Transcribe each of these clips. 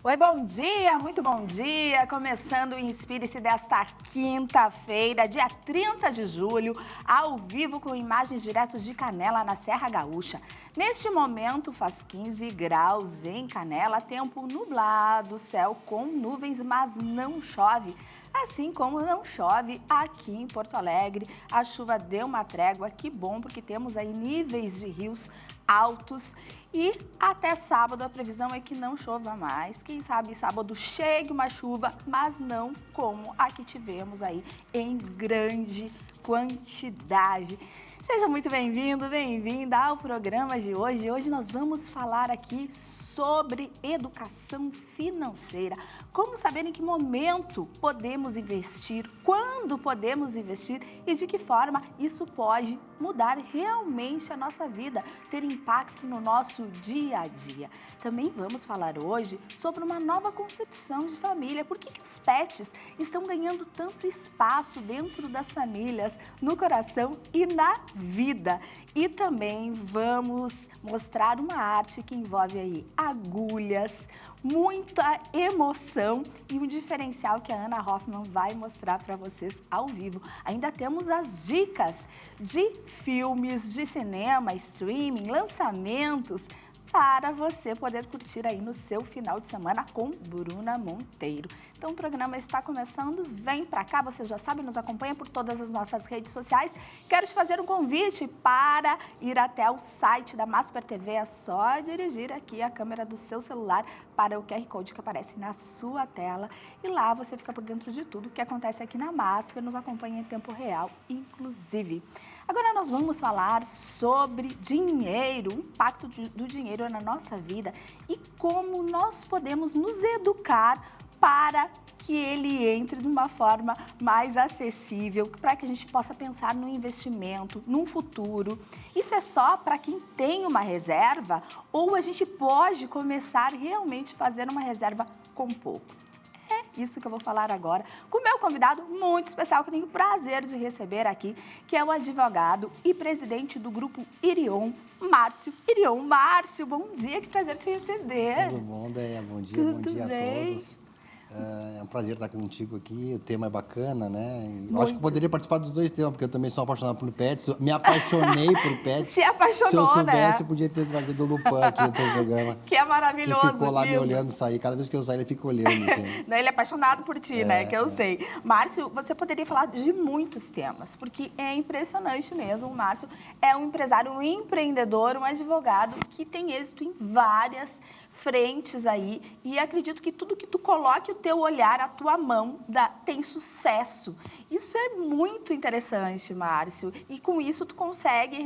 Oi, bom dia, muito bom dia. Começando o Inspire-se desta quinta-feira, dia 30 de julho, ao vivo com imagens diretas de Canela, na Serra Gaúcha. Neste momento faz 15 graus em Canela, tempo nublado, céu com nuvens, mas não chove. Assim como não chove aqui em Porto Alegre, a chuva deu uma trégua, que bom, porque temos aí níveis de rios altos e até sábado a previsão é que não chova mais. Quem sabe sábado chegue uma chuva, mas não como a que tivemos aí em grande quantidade. Seja muito bem-vindo, bem-vinda ao programa de hoje. Hoje nós vamos falar aqui sobre educação financeira. Como saber em que momento podemos investir, quando podemos investir e de que forma isso pode mudar realmente a nossa vida, ter impacto no nosso dia a dia. Também vamos falar hoje sobre uma nova concepção de família. Por que os pets estão ganhando tanto espaço dentro das famílias, no coração e na vida? E também vamos mostrar uma arte que envolve aí agulhas, muita emoção e um diferencial que a Ana Hoffman vai mostrar para vocês ao vivo. Ainda temos as dicas de filmes, de cinema, streaming, lançamentos, para você poder curtir aí no seu final de semana com Bruna Monteiro. Então o programa está começando, vem para cá, você já sabe, nos acompanha por todas as nossas redes sociais. Quero te fazer um convite para ir até o site da Masper TV, é só dirigir aqui a câmera do seu celular para o QR Code que aparece na sua tela e lá você fica por dentro de tudo que acontece aqui na Masper, nos acompanha em tempo real, inclusive. Agora nós vamos falar sobre dinheiro, o impacto do dinheiro na nossa vida e como nós podemos nos educar para que ele entre de uma forma mais acessível, para que a gente possa pensar no investimento, no futuro. Isso é só para quem tem uma reserva ou a gente pode começar realmente a fazer uma reserva com pouco? Isso que eu vou falar agora com o meu convidado muito especial, que eu tenho o prazer de receber aqui, que é o advogado e presidente do grupo Irion, Márcio Irion. Márcio, bom dia, que prazer te receber. Tudo bom, Deia? Bom dia, Tudo bom dia bem? a todos. É um prazer estar contigo aqui, o tema é bacana, né? Eu acho que Muito. eu poderia participar dos dois temas, porque eu também sou apaixonado por pets, me apaixonei por pets. Se apaixonou, Se eu soubesse, né? eu podia ter trazido o Lupan aqui no teu programa. Que é maravilhoso, Que ficou lá me lindo. olhando sair, cada vez que eu sair ele fica olhando assim. Não, ele é apaixonado por ti, né? Que eu sei. Márcio, você poderia falar de muitos temas, porque é impressionante mesmo. O Márcio é um empresário, um empreendedor, um advogado que tem êxito em várias frentes aí. E acredito que tudo que tu coloque o teu olhar, a tua mão, tem sucesso. Isso é muito interessante, Márcio. E com isso tu consegue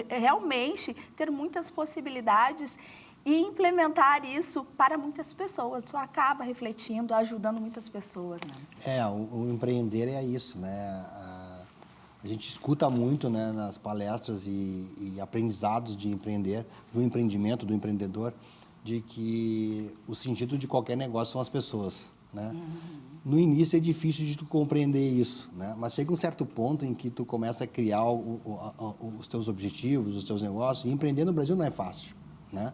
realmente ter muitas possibilidades e implementar isso para muitas pessoas. Tu acaba refletindo, ajudando muitas pessoas, né? O empreender é isso, né? A gente escuta muito, né, nas palestras e aprendizados de empreender, do empreendimento, do empreendedor, de que o sentido de qualquer negócio são as pessoas, né? No início é difícil de tu compreender isso, né? Mas chega um certo ponto em que tu começa a criar os teus objetivos, os teus negócios, e empreender no Brasil não é fácil, né?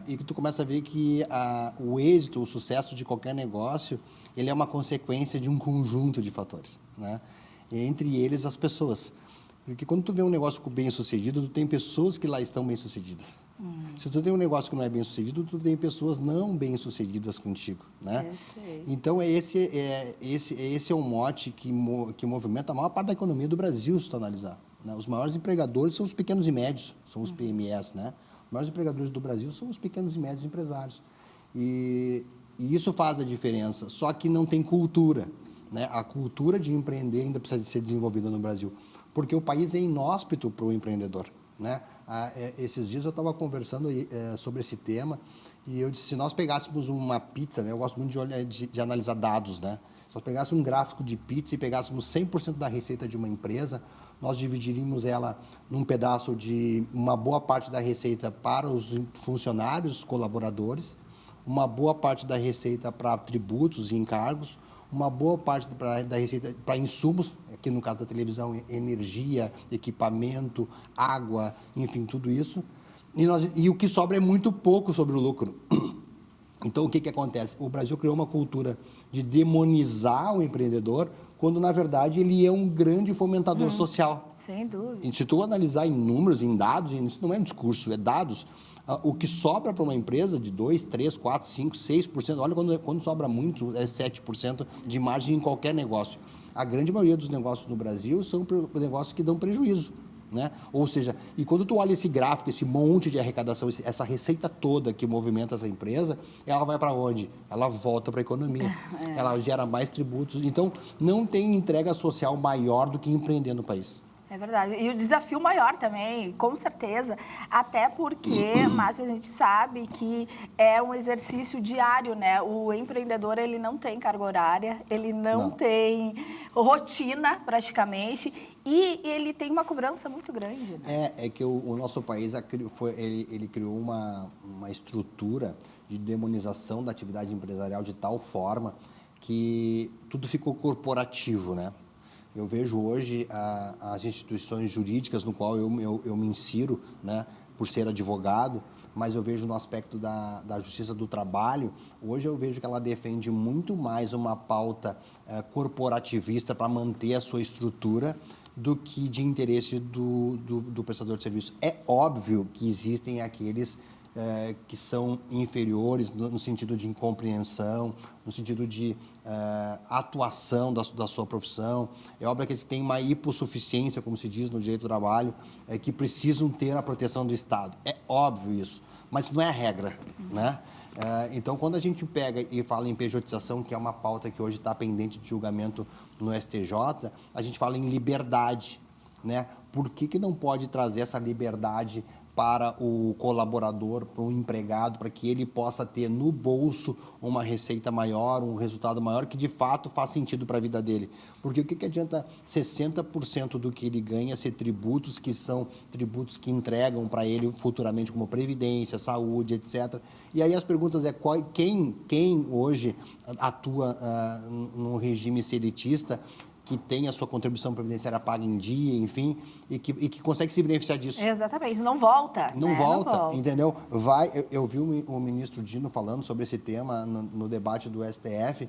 E que tu começa a ver que o êxito, o sucesso de qualquer negócio, ele é uma consequência de um conjunto de fatores, né? E entre eles as pessoas. Porque quando tu vê um negócio bem sucedido, tu tem pessoas que lá estão bem sucedidas. Se tu tem um negócio que não é bem sucedido, tu tem pessoas não bem sucedidas contigo, né? Então esse é o mote que movimenta a maior parte da economia do Brasil, se tu analisar, né? Os maiores empregadores são os pequenos e médios, são os PMEs, né? Os maiores empregadores do Brasil são os pequenos e médios empresários. E isso faz a diferença, só que não tem cultura, né? A cultura de empreender ainda precisa de ser desenvolvida no Brasil, porque o país é inóspito para o empreendedor, né? Esses dias eu estava conversando sobre esse tema e eu disse, se nós pegássemos uma pizza, né? Eu gosto muito de analisar dados, né? Se nós pegássemos um gráfico de pizza e pegássemos 100% da receita de uma empresa, nós dividiríamos ela num pedaço de uma boa parte da receita para os funcionários, colaboradores, uma boa parte da receita para tributos e encargos, uma boa parte da receita para insumos, aqui no caso da televisão, energia, equipamento, água, enfim, tudo isso. E o que sobra é muito pouco sobre o lucro. Então, o que acontece? O Brasil criou uma cultura de demonizar o empreendedor, quando, na verdade, ele é um grande fomentador social. Sem dúvida. E se tu analisar em números, em dados, isso não é um discurso, é dados, o que sobra para uma empresa de 2, 3, 4, 5, 6%, olha quando sobra muito, é 7% de margem em qualquer negócio. A grande maioria dos negócios no Brasil são negócios que dão prejuízo. Né? Ou seja, e quando tu olha esse gráfico, esse monte de arrecadação, essa receita toda que movimenta essa empresa, ela vai para onde? Ela volta para a economia, ela gera mais tributos. Então, não tem entrega social maior do que empreender no país. É verdade. E o desafio maior também, com certeza, até porque, Márcio, a gente sabe que é um exercício diário, né? O empreendedor, ele não tem carga horária, ele não tem rotina, praticamente, e ele tem uma cobrança muito grande. Né? É que o nosso país ele criou uma estrutura de demonização da atividade empresarial de tal forma que tudo ficou corporativo, né? Eu vejo hoje as instituições jurídicas no qual eu me insiro, né, por ser advogado, mas eu vejo no aspecto da justiça do trabalho, hoje eu vejo que ela defende muito mais uma pauta corporativista para manter a sua estrutura do que de interesse do prestador de serviço. É óbvio que existem aqueles que são inferiores no sentido de incompreensão, no sentido de atuação da sua profissão. É óbvio que eles têm uma hipossuficiência, como se diz no direito do trabalho, que precisam ter a proteção do Estado. É óbvio isso, mas não é a regra, né? Então, quando a gente pega e fala em pejotização, que é uma pauta que hoje está pendente de julgamento no STJ, a gente fala em liberdade, né? Por que não pode trazer essa liberdade para o colaborador, para o empregado, para que ele possa ter no bolso uma receita maior, um resultado maior, que de fato faz sentido para a vida dele? Porque o que adianta 60% do que ele ganha ser tributos, que são tributos que entregam para ele futuramente como previdência, saúde, etc. E aí as perguntas é quem hoje atua num regime seletista, que tem a sua contribuição previdenciária paga em dia, enfim, e que consegue se beneficiar disso. Exatamente, não volta. Não volta, entendeu? Eu vi o ministro Dino falando sobre esse tema no debate do STF,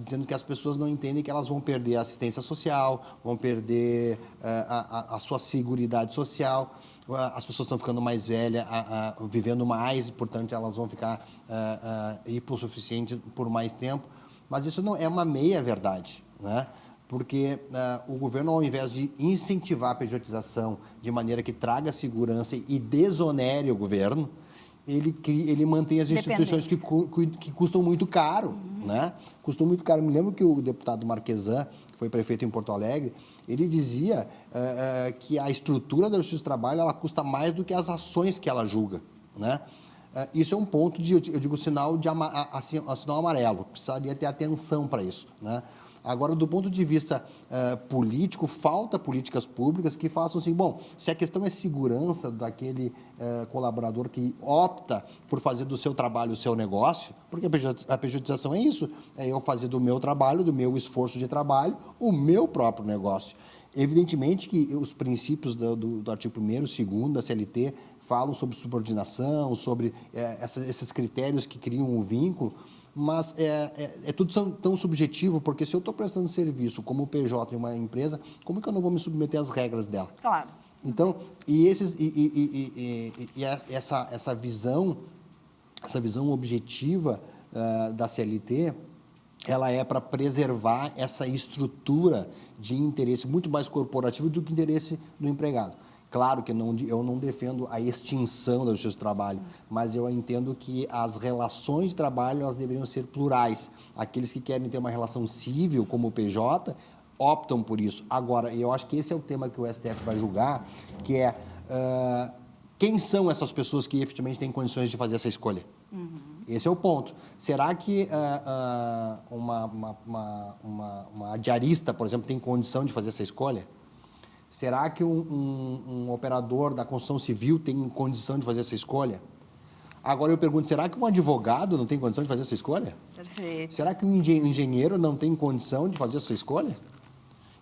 dizendo que as pessoas não entendem que elas vão perder a assistência social, vão perder a sua seguridade social, as pessoas estão ficando mais velhas, vivendo mais, portanto, elas vão ficar hipossuficientes por mais tempo. Mas isso não é uma meia-verdade, né? Porque o governo, ao invés de incentivar a pejotização de maneira que traga segurança e desonere o governo, ele mantém as instituições que custam muito caro, né? Custam muito caro. Me lembro que o deputado Marquesan, que foi prefeito em Porto Alegre, ele dizia que a estrutura da Justiça do Trabalho ela custa mais do que as ações que ela julga, né? Isso é um ponto eu digo, sinal amarelo. Precisaria ter atenção para isso, né? Agora, do ponto de vista político, falta políticas públicas que façam assim, bom, se a questão é segurança daquele colaborador que opta por fazer do seu trabalho o seu negócio, porque a pejotização é isso, é eu fazer do meu trabalho, do meu esforço de trabalho, o meu próprio negócio. Evidentemente que os princípios do artigo 1º, 2º da CLT falam sobre subordinação, sobre esses critérios que criam um vínculo, mas é tudo tão subjetivo, porque se eu estou prestando serviço como PJ em uma empresa, como que eu não vou me submeter às regras dela? Claro. Então, essa visão objetiva da CLT, ela é para preservar essa estrutura de interesse muito mais corporativo do que interesse do empregado. Claro que eu não defendo a extinção da justiça do trabalho, mas eu entendo que as relações de trabalho elas deveriam ser plurais. Aqueles que querem ter uma relação civil, como o PJ, optam por isso. Agora, eu acho que esse é o tema que o STF vai julgar, que é quem são essas pessoas que efetivamente têm condições de fazer essa escolha? Esse é o ponto. Será que uma diarista, por exemplo, tem condição de fazer essa escolha? Será que um operador da construção civil tem condição de fazer essa escolha? Agora eu pergunto, será que um advogado não tem condição de fazer essa escolha? Perfeito. Será que um engenheiro não tem condição de fazer essa escolha?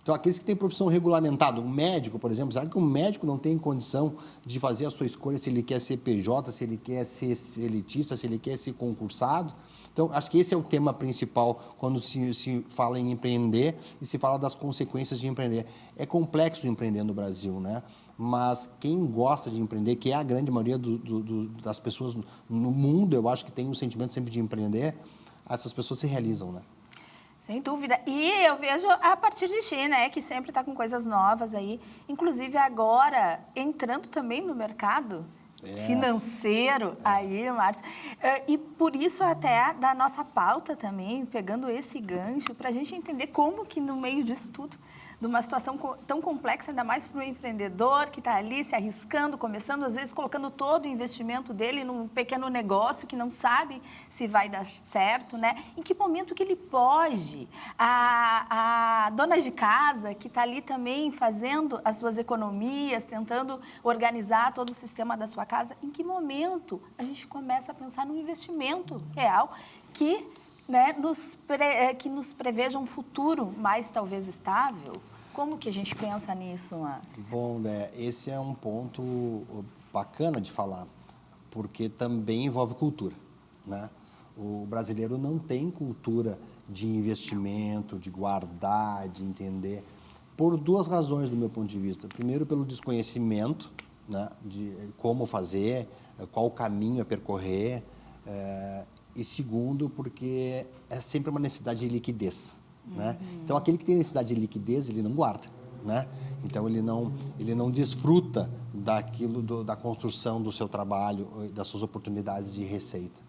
Então, aqueles que têm profissão regulamentada, um médico, por exemplo, sabe que um médico não tem condição de fazer a sua escolha se ele quer ser PJ, se ele quer ser elitista, se ele quer ser concursado? Então, acho que esse é o tema principal quando se fala em empreender e se fala das consequências de empreender. É complexo empreender no Brasil, né? Mas quem gosta de empreender, que é a grande maioria das pessoas no mundo, eu acho que tem um sentimento sempre de empreender, essas pessoas se realizam, né? Sem dúvida. E eu vejo a partir de ti, né, que sempre está com coisas novas aí, inclusive agora entrando também no mercado financeiro aí, Márcio. E por isso até da nossa pauta também, pegando esse gancho, para a gente entender como que no meio disso tudo, de uma situação tão complexa, ainda mais para o empreendedor que está ali se arriscando, começando, às vezes colocando todo o investimento dele num pequeno negócio que não sabe se vai dar certo, né? Em que momento que ele pode? A dona de casa que está ali também fazendo as suas economias, tentando organizar todo o sistema da sua casa, em que momento a gente começa a pensar no investimento real que... né, que nos preveja um futuro mais talvez estável? Como que a gente pensa nisso, Márcio? Bom, né, esse é um ponto bacana de falar, porque também envolve cultura, né? O brasileiro não tem cultura de investimento, de guardar, de entender, por duas razões do meu ponto de vista. Primeiro, pelo desconhecimento, né, de como fazer, qual o caminho a percorrer, e segundo, porque é sempre uma necessidade de liquidez, né? Então, aquele que tem necessidade de liquidez, ele não guarda, né? Então, ele não desfruta da construção do seu trabalho, das suas oportunidades de receita.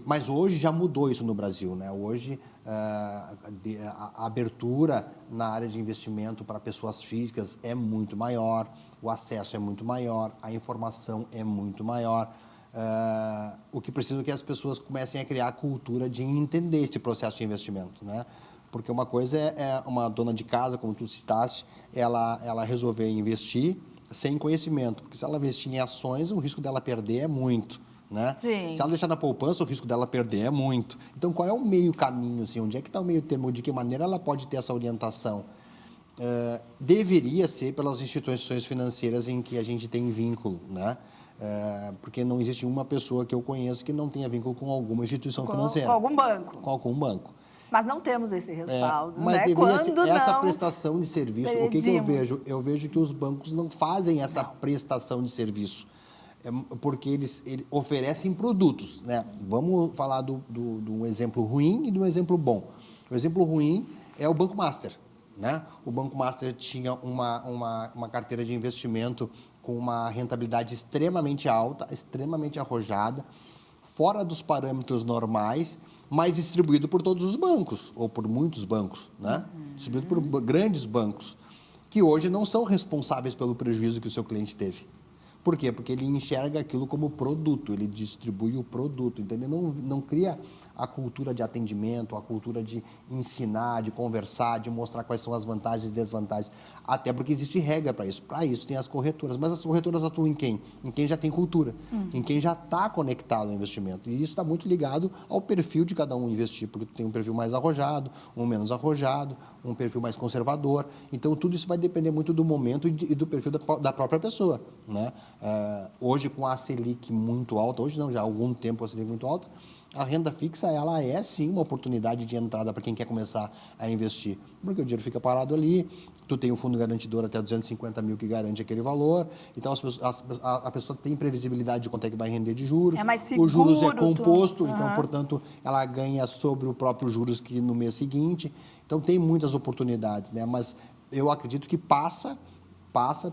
Mas hoje já mudou isso no Brasil, né? Hoje, a abertura na área de investimento para pessoas físicas é muito maior, o acesso é muito maior, a informação é muito maior. O que precisa é que as pessoas comecem a criar a cultura de entender esse processo de investimento, né? Porque uma coisa é uma dona de casa, como tu citaste, ela resolver investir sem conhecimento, porque se ela investir em ações, o risco dela perder é muito, né? Sim. Se ela deixar na poupança, o risco dela perder é muito. Então, qual é o meio caminho, assim? Onde é que está o meio termo? De que maneira ela pode ter essa orientação? Deveria ser pelas instituições financeiras em que a gente tem vínculo, né? Porque não existe uma pessoa que eu conheço que não tenha vínculo com alguma instituição financeira. Com algum banco. Com algum banco. Mas não temos esse respaldo, Mas né? deveria ser Quando essa não prestação de serviço. O que eu vejo? Eu vejo que os bancos não fazem essa prestação de serviço. Porque eles oferecem produtos, né? Vamos falar de um exemplo ruim e de um exemplo bom. O exemplo ruim é o Banco Master, né? O Banco Master tinha uma carteira de investimento com uma rentabilidade extremamente alta, extremamente arrojada, fora dos parâmetros normais, mas distribuído por todos os bancos, ou por muitos bancos, né? Distribuído por grandes bancos, que hoje não são responsáveis pelo prejuízo que o seu cliente teve. Por quê? Porque ele enxerga aquilo como produto, ele distribui o produto, então ele não cria a cultura de atendimento, a cultura de ensinar, de conversar, de mostrar quais são as vantagens e desvantagens, até porque existe regra para isso. Para isso tem as corretoras, mas as corretoras atuam em quem? Em quem já tem cultura, em quem já está conectado ao investimento. E isso está muito ligado ao perfil de cada um investir, porque tu tem um perfil mais arrojado, um menos arrojado, um perfil mais conservador. Então, tudo isso vai depender muito do momento e do perfil da própria pessoa, né? Hoje, com a Selic muito alta, hoje não, já há algum tempo a Selic muito alta, a renda fixa, ela é sim uma oportunidade de entrada para quem quer começar a investir, porque o dinheiro fica parado ali, tu tem um fundo garantidor até 250 mil que garante aquele valor, então a pessoa tem previsibilidade de quanto é que vai render de juros, é mais seguro, os juros é composto, então, portanto, ela ganha sobre o próprio juros que no mês seguinte, então tem muitas oportunidades, né? Mas eu acredito que passa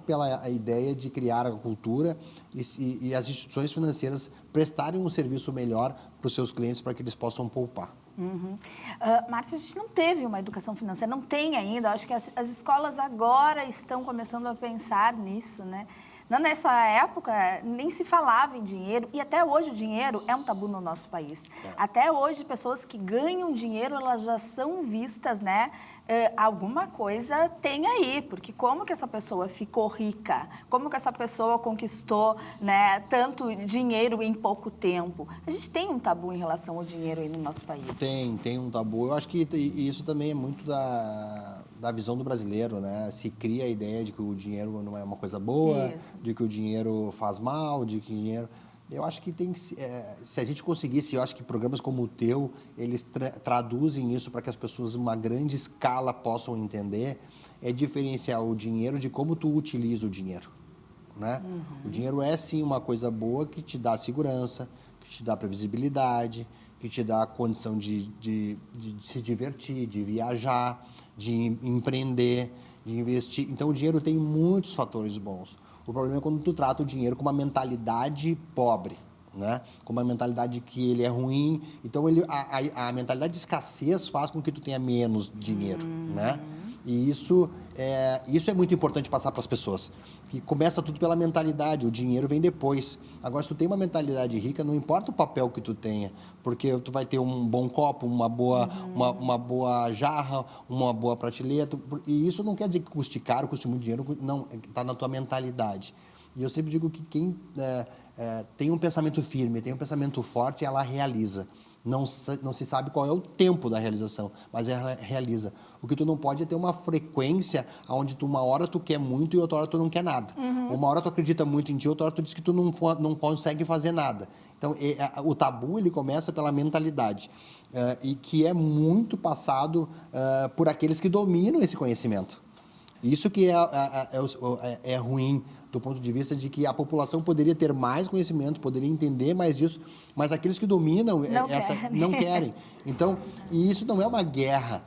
pela ideia de criar a cultura e as instituições financeiras prestarem um serviço melhor para os seus clientes para que eles possam poupar. Márcia, a gente não teve uma educação financeira, não tem ainda. Acho que as escolas agora estão começando a pensar nisso, né? Nessa época, nem se falava em dinheiro, e até hoje o dinheiro é um tabu no nosso país. Até hoje, pessoas que ganham dinheiro, elas já são vistas, né, alguma coisa tem aí, porque como que essa pessoa ficou rica? Como que essa pessoa conquistou, né, tanto dinheiro em pouco tempo? A gente tem um tabu em relação ao dinheiro aí no nosso país. Tem um tabu. Eu acho que isso também é muito da visão do brasileiro, né? Se cria a ideia de que o dinheiro não é uma coisa boa, Isso. de que o dinheiro faz mal, de que o dinheiro... Eu acho que tem que... se a gente conseguisse, eu acho que programas como o teu, eles traduzem isso para que as pessoas, em uma grande escala, possam entender, é diferenciar o dinheiro de como tu utiliza o dinheiro, né? O dinheiro é, sim, uma coisa boa que te dá segurança, que te dá previsibilidade, que te dá a condição de se divertir, de viajar, de empreender, de investir. Então, o dinheiro tem muitos fatores bons. O problema é quando tu trata o dinheiro com uma mentalidade pobre, né? Com uma mentalidade que ele é ruim. Então, a mentalidade de escassez faz com que tu tenha menos dinheiro, né? E isso é muito importante passar para as pessoas. Que começa tudo pela mentalidade, o dinheiro vem depois. Agora, se tu tem uma mentalidade rica, não importa o papel que tu tenha, porque tu vai ter um bom copo, uma boa jarra, uma boa prateleira. E isso não quer dizer que custe caro, custe muito dinheiro, não, está na tua mentalidade. E eu sempre digo que quem tem um pensamento firme, tem um pensamento forte, ela realiza. Não se sabe qual é o tempo da realização, mas ela realiza. O que tu não pode é ter uma frequência onde uma hora tu quer muito e outra hora tu não quer nada. Uma hora tu acredita muito em ti, outra hora tu diz que tu não consegue fazer nada. Então, o tabu, ele começa pela mentalidade. E que é muito passado por aqueles que dominam esse conhecimento. Isso que é ruim do ponto de vista de que a população poderia ter mais conhecimento, poderia entender mais disso, mas aqueles que dominam não querem. Então, e isso não é uma guerra,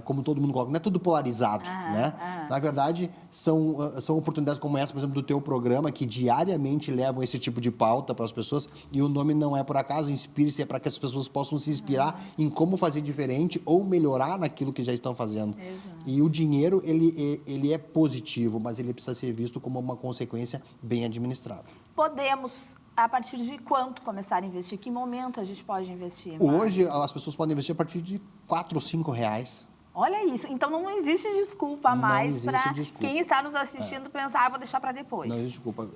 como todo mundo coloca, não é tudo polarizado, né? Na verdade, são oportunidades como essa, por exemplo, do teu programa, que diariamente levam esse tipo de pauta para as pessoas, e o nome não é por acaso, Inspire-se, é para que as pessoas possam se inspirar em como fazer diferente ou melhorar naquilo que já estão fazendo. Exato. E o dinheiro, ele é positivo, mas ele precisa ser visto como uma consequência bem administrada. Podemos, a partir de quanto começar a investir? Que momento a gente pode investir? Hoje, as pessoas podem investir a partir de R$4 ou R$5. Olha isso. Então, não existe desculpa mais para quem está nos assistindo pensar, vou deixar para depois. Não existe desculpa.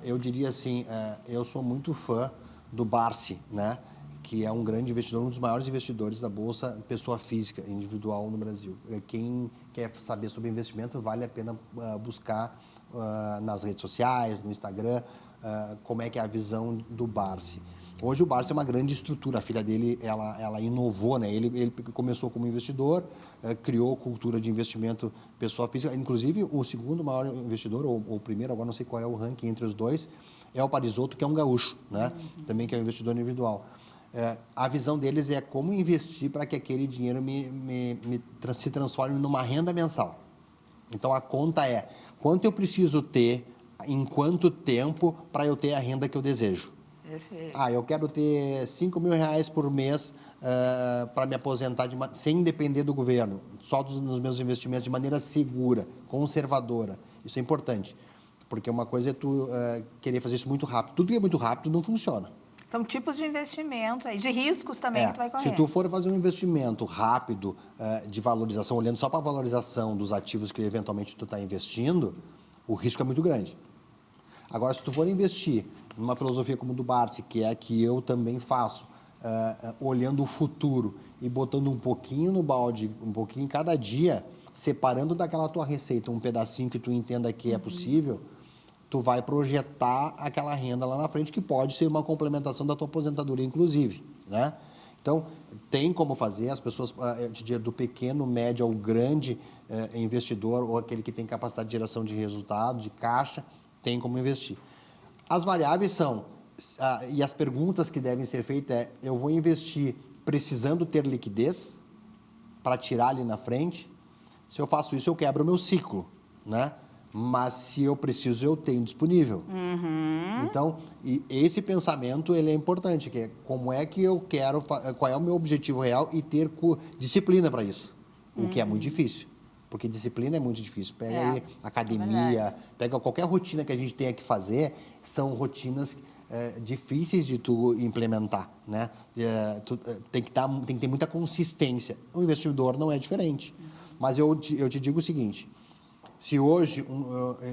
Eu diria assim, eu sou muito fã do Barsi, né? Que é um grande investidor, um dos maiores investidores da Bolsa, pessoa física, individual no Brasil. Quem quer saber sobre investimento, vale a pena buscar nas redes sociais, no Instagram, como é que é a visão do Barsi. Hoje o Barsi é uma grande estrutura, a filha dele, ela inovou, né? Ele começou como investidor, criou cultura de investimento pessoa física, inclusive o segundo maior investidor, ou o primeiro, agora não sei qual é o ranking entre os dois, é o Parisotto, que é um gaúcho, né? Também que é um investidor individual. A visão deles é como investir para que aquele dinheiro se transforme numa renda mensal. Então, a conta é quanto eu preciso ter, em quanto tempo, para eu ter a renda que eu desejo. Perfeito. Eu quero ter R$5.000 por mês para me aposentar sem depender do governo, só dos meus investimentos, de maneira segura, conservadora. Isso é importante, porque uma coisa é tu querer fazer isso muito rápido. Tudo que é muito rápido não funciona. São tipos de investimento, de riscos também que tu vai correr. Se tu for fazer um investimento rápido de valorização, olhando só para a valorização dos ativos que eventualmente tu está investindo, o risco é muito grande. Agora, se tu for investir numa filosofia como do Barsi, que é a que eu também faço, olhando o futuro e botando um pouquinho no balde, um pouquinho em cada dia, separando daquela tua receita um pedacinho que tu entenda que é possível, tu vai projetar aquela renda lá na frente, que pode ser uma complementação da tua aposentadoria, inclusive, né? Então, tem como fazer, as pessoas, eu te diria, do pequeno, médio ao grande investidor, ou aquele que tem capacidade de geração de resultado, de caixa, tem como investir. As variáveis são, e as perguntas que devem ser feitas eu vou investir precisando ter liquidez para tirar ali na frente? Se eu faço isso, eu quebro o meu ciclo, né? Mas se eu preciso, eu tenho disponível. Então, esse pensamento, ele é importante, que é como é que eu quero, qual é o meu objetivo real e ter disciplina para isso, o que é muito difícil, porque disciplina é muito difícil. Pega aí academia, pega qualquer rotina que a gente tenha que fazer, são rotinas difíceis de tu implementar, né? Tem que ter muita consistência. O investidor não é diferente. Mas eu te digo o seguinte, se hoje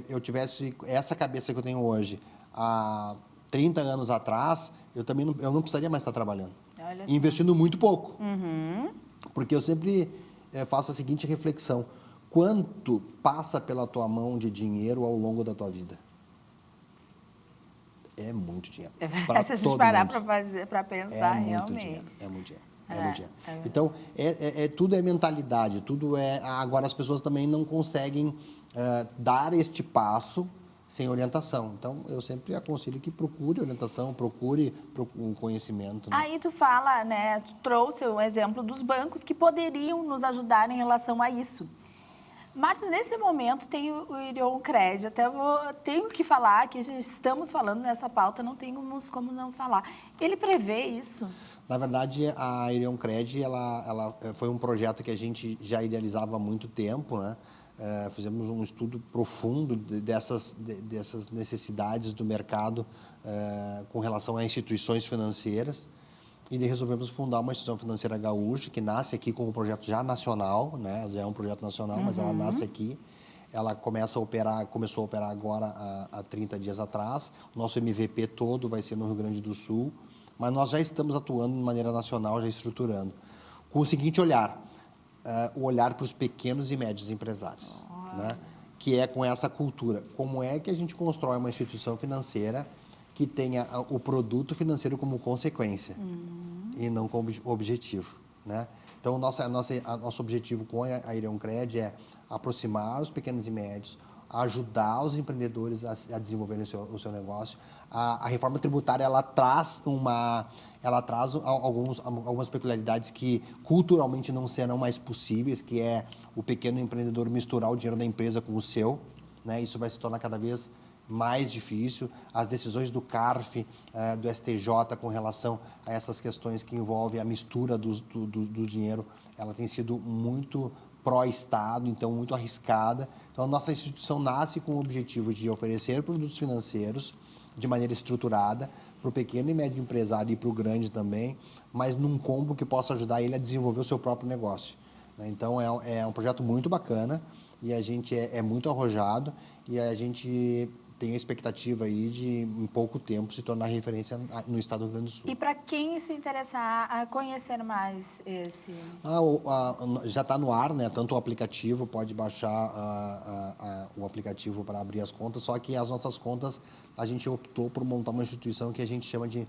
eu tivesse essa cabeça que eu tenho hoje, há 30 anos atrás, eu não precisaria mais estar trabalhando. Olha só. Investindo muito pouco. Uhum. Porque eu sempre faço a seguinte reflexão. Quanto passa pela tua mão de dinheiro ao longo da tua vida? É muito dinheiro. É verdade, Pra se a gente todo parar mundo. para pensar, É muito realmente. dinheiro, é muito dinheiro. É É, muito dinheiro. é. Então, tudo é mentalidade, tudo é... Agora, as pessoas também não conseguem dar este passo sem orientação. Então, eu sempre aconselho que procure orientação, procure o conhecimento. Né? Aí tu fala, né, tu trouxe um exemplo dos bancos que poderiam nos ajudar em relação a isso. Márcio, nesse momento tem o Irion Cred, tenho que falar que já estamos falando nessa pauta, não temos como não falar. Ele prevê isso? Na verdade, a Irion Cred, ela foi um projeto que a gente já idealizava há muito tempo, né? Fizemos um estudo profundo dessas necessidades do mercado com relação a instituições financeiras e daí resolvemos fundar uma instituição financeira gaúcha que nasce aqui com um projeto já nacional, né? Já é um projeto nacional, mas ela nasce aqui. Ela começou a operar agora há 30 dias atrás. O nosso MVP todo vai ser no Rio Grande do Sul, mas nós já estamos atuando de maneira nacional, já estruturando. Com o seguinte olhar, o olhar para os pequenos e médios empresários, né? Que é com essa cultura. Como é que a gente constrói uma instituição financeira que tenha o produto financeiro como consequência e não como objetivo, né? Então, nosso objetivo com a Irion Cred é aproximar os pequenos e médios, ajudar os empreendedores a desenvolverem o seu negócio. A reforma tributária ela traz algumas peculiaridades que culturalmente não serão mais possíveis, que é o pequeno empreendedor misturar o dinheiro da empresa com o seu, né? Isso vai se tornar cada vez mais difícil. As decisões do CARF, do STJ com relação a essas questões que envolvem a mistura do dinheiro, ela tem sido muito pró-Estado, então muito arriscada. Então, a nossa instituição nasce com o objetivo de oferecer produtos financeiros de maneira estruturada para o pequeno e médio empresário e para o grande também, mas num combo que possa ajudar ele a desenvolver o seu próprio negócio. Então, é um projeto muito bacana e a gente é muito arrojado e a gente tem a expectativa aí de, em pouco tempo, se tornar referência no estado do Rio Grande do Sul. E para quem se interessar a conhecer mais esse... Já está no ar, né? Tanto o aplicativo, pode baixar o aplicativo para abrir as contas, só que as nossas contas, a gente optou por montar uma instituição que a gente chama de...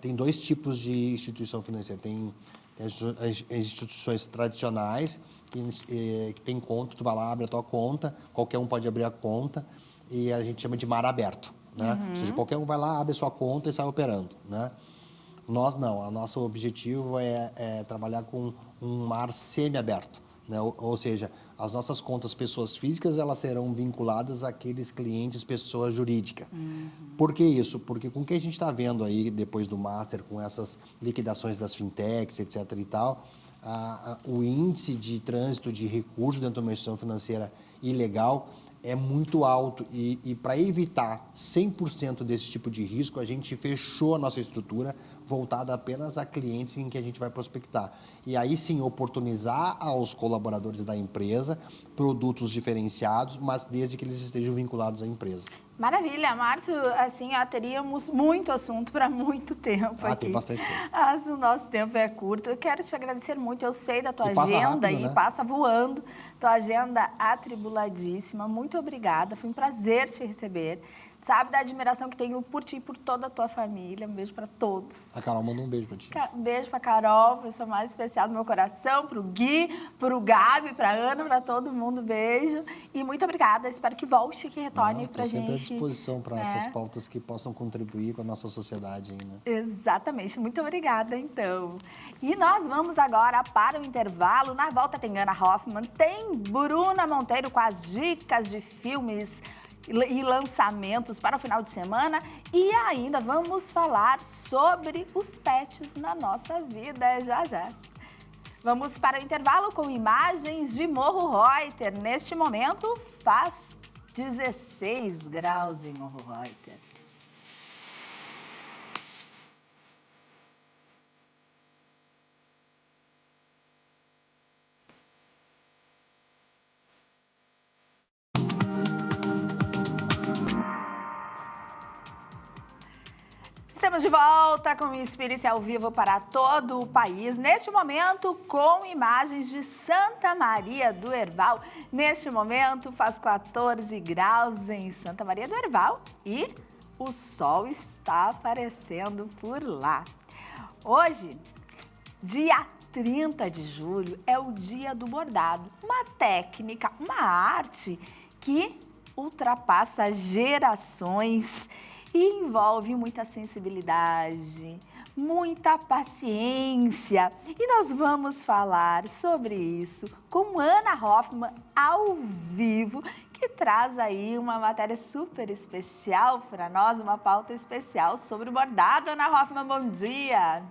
tem dois tipos de instituição financeira. Tem as instituições tradicionais, que tem conta, tu vai lá, abre a tua conta, qualquer um pode abrir a conta, e a gente chama de mar aberto, né? Ou seja, qualquer um vai lá, abre a sua conta e sai operando, né? Nós não, o nosso objetivo é trabalhar com um mar semi-aberto, né? Ou seja, as nossas contas pessoas físicas, elas serão vinculadas àqueles clientes pessoa jurídica. Por que isso? Porque com o que a gente está vendo aí depois do Master, com essas liquidações das fintechs, etc. e tal, o índice de trânsito de recursos dentro de uma instituição financeira ilegal é muito alto e para evitar 100% desse tipo de risco, a gente fechou a nossa estrutura voltada apenas a clientes em que a gente vai prospectar. E aí sim, oportunizar aos colaboradores da empresa produtos diferenciados, mas desde que eles estejam vinculados à empresa. Maravilha, Márcio, assim, teríamos muito assunto para muito tempo aqui. Tem bastante coisa. Mas o nosso tempo é curto. Eu quero te agradecer muito. Eu sei da tua agenda rápido, e né? passa voando. Tua agenda atribuladíssima. Muito obrigada. Foi um prazer te receber. Sabe da admiração que tenho por ti e por toda a tua família. Um beijo para todos. A Carol mandou um beijo para ti. Um beijo para Carol, pessoa mais especial do meu coração, para o Gui, para o Gabi, para a Ana, para todo mundo. Beijo. E muito obrigada. Espero que volte, que retorne para a gente. Estou sempre à disposição para essas pautas que possam contribuir com a nossa sociedade. Né? Exatamente. Muito obrigada, então. E nós vamos agora para o intervalo. Na volta tem Ana Hoffman, tem Bruna Monteiro com as dicas de filmes e lançamentos para o final de semana e ainda vamos falar sobre os pets na nossa vida já. Vamos para o intervalo com imagens de Morro Reuter. Neste momento faz 16 graus em Morro Reuter. Estamos de volta com o Inspire-se ao vivo para todo o país. Neste momento, com imagens de Santa Maria do Herval. Neste momento, faz 14 graus em Santa Maria do Herval e o sol está aparecendo por lá. Hoje, dia 30 de julho, é o dia do bordado. Uma técnica, uma arte que ultrapassa gerações e envolve muita sensibilidade, muita paciência. E nós vamos falar sobre isso com Ana Hoffman ao vivo, que traz aí uma matéria super especial para nós, uma pauta especial sobre o bordado. Ana Hoffman, bom dia!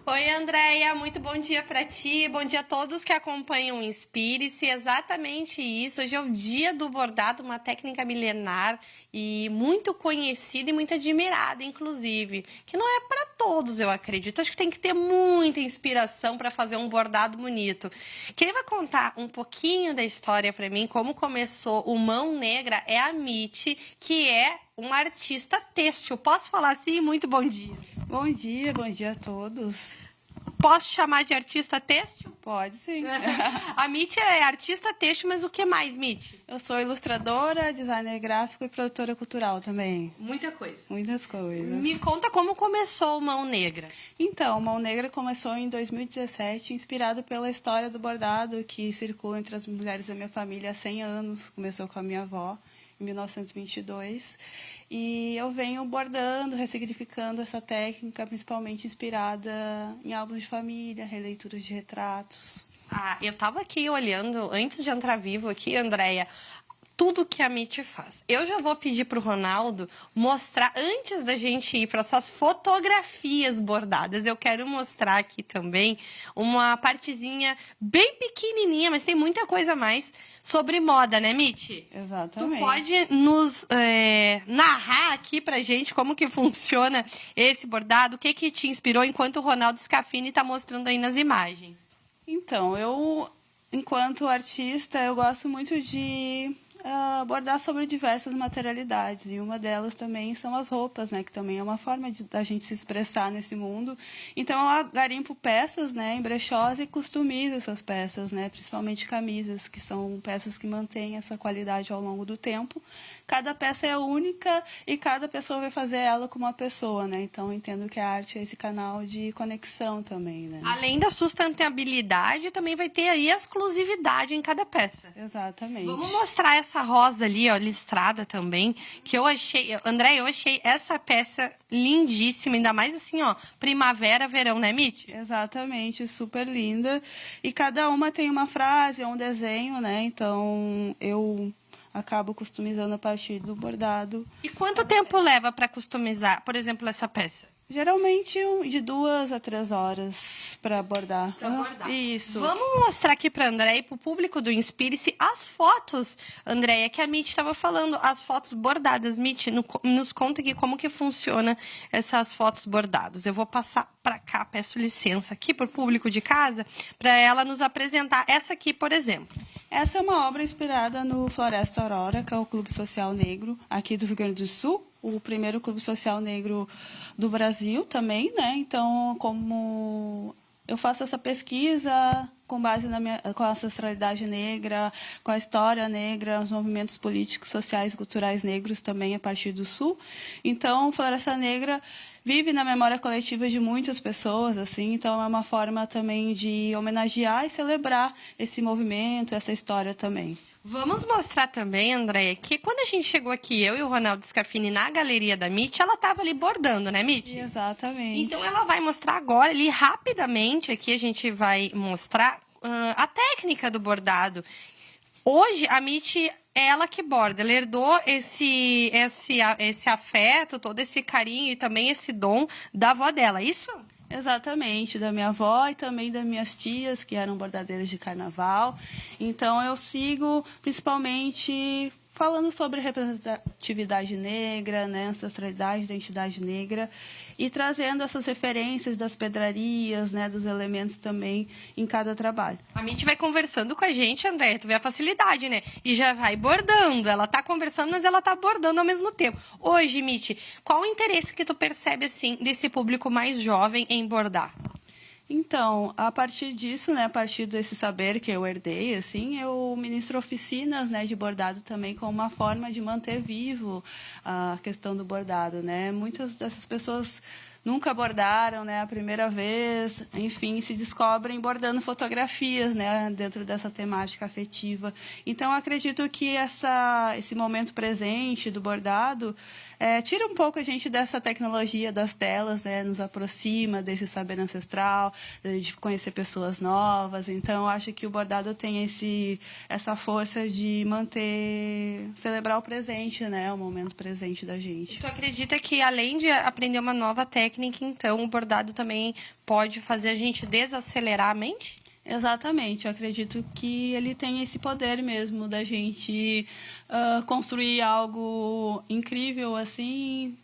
Oi, Andréia, muito bom dia para ti, bom dia a todos que acompanham o Inspire-se, exatamente isso, hoje é o dia do bordado, uma técnica milenar e muito conhecida e muito admirada, inclusive, que não é para todos, eu acredito, acho que tem que ter muita inspiração para fazer um bordado bonito. Quem vai contar um pouquinho da história para mim, como começou o Mão Negra, é a Miti, que é um artista têxtil. Posso falar assim? Muito bom dia. Bom dia a todos. Posso chamar de artista têxtil? Pode sim. A Miti é artista têxtil, mas o que mais, Miti? Eu sou ilustradora, designer gráfico e produtora cultural também. Muita coisa. Muitas coisas. Me conta como começou o Mão Negra. Então, Mão Negra começou em 2017, inspirado pela história do bordado que circula entre as mulheres da minha família há 100 anos. Começou com a minha avó, em 1922. E eu venho bordando, ressignificando essa técnica, principalmente inspirada em álbuns de família, releituras de retratos. Eu estava aqui olhando, antes de entrar vivo aqui, Andréia, tudo que a Miti faz. Eu já vou pedir para o Ronaldo mostrar, antes da gente ir para essas fotografias bordadas, eu quero mostrar aqui também uma partezinha bem pequenininha, mas tem muita coisa a mais sobre moda, né, Miti? Exatamente. Tu pode nos narrar aqui pra gente como que funciona esse bordado, o que que te inspirou enquanto o Ronaldo Scafini está mostrando aí nas imagens? Então, enquanto artista, eu gosto muito de abordar sobre diversas materialidades, e uma delas também são as roupas, né, que também é uma forma da gente se expressar nesse mundo. Então eu garimpo peças, né, em brechós e customizo essas peças, né, principalmente camisas, que são peças que mantêm essa qualidade ao longo do tempo. Cada peça é única e cada pessoa vai fazer ela com uma pessoa, né? Então eu entendo que a arte é esse canal de conexão também, né? Além da sustentabilidade, também vai ter aí a exclusividade em cada peça. Exatamente. Vamos mostrar essa rosa ali, ó, listrada também, que eu achei... André, eu achei essa peça lindíssima, ainda mais assim, ó, primavera, verão, né, Miti? Exatamente, super linda. E cada uma tem uma frase, um desenho, né? Então eu acabo customizando a partir do bordado. E quanto tempo leva para customizar, por exemplo, essa peça? Geralmente de 2 a 3 horas para bordar. Pra bordar. Isso. Vamos mostrar aqui para Andréia e para o público do Inspire-se as fotos, Andréia, que a Miti estava falando, as fotos bordadas. Miti, nos conta aqui como que funciona essas fotos bordadas. Eu vou passar para cá, peço licença aqui para o público de casa, para ela nos apresentar essa aqui, por exemplo. Essa é uma obra inspirada no Floresta Aurora, que é o Clube Social Negro aqui do Rio Grande do Sul, o primeiro clube social negro do Brasil também, né? Então, como eu faço essa pesquisa com base com a ancestralidade negra, com a história negra, os movimentos políticos, sociais e culturais negros também a partir do Sul. Então, Floresta Negra vive na memória coletiva de muitas pessoas, assim, então é uma forma também de homenagear e celebrar esse movimento, essa história também. Vamos mostrar também, Andréia, que quando a gente chegou aqui, eu e o Ronaldo Scafini, na galeria da Miti, ela estava ali bordando, né, Miti? Exatamente. Então ela vai mostrar agora, ali rapidamente, aqui a gente vai mostrar a técnica do bordado. Hoje, a Miti é ela que borda, ela herdou esse afeto, todo esse carinho e também esse dom da avó dela, isso? Exatamente, da minha avó e também das minhas tias, que eram bordadeiras de carnaval. Então, eu sigo principalmente falando sobre representatividade negra, né, ancestralidade, identidade negra, e trazendo essas referências das pedrarias, né, dos elementos também em cada trabalho. A Mitty vai conversando com a gente, Andréia, tu vê a facilidade, né? E já vai bordando. Ela tá conversando, mas ela tá bordando ao mesmo tempo. Hoje, Mitty, qual o interesse que tu percebe, assim, desse público mais jovem em bordar? Então, a partir disso, né, a partir desse saber que eu herdei, assim, eu ministro oficinas, né, de bordado também como uma forma de manter vivo a questão do bordado, né? Muitas dessas pessoas nunca bordaram, né, a primeira vez, enfim, se descobrem bordando fotografias, né, dentro dessa temática afetiva. Então, acredito que esse momento presente do bordado tira um pouco a gente dessa tecnologia das telas, né, nos aproxima desse saber ancestral, de conhecer pessoas novas. Então, acho que o bordado tem essa força de celebrar o presente, né, o momento presente da gente. Tu acredita que, além de aprender uma nova técnica, então, o bordado também pode fazer a gente desacelerar a mente? Exatamente, eu acredito que ele tem esse poder mesmo da gente construir algo incrível assim,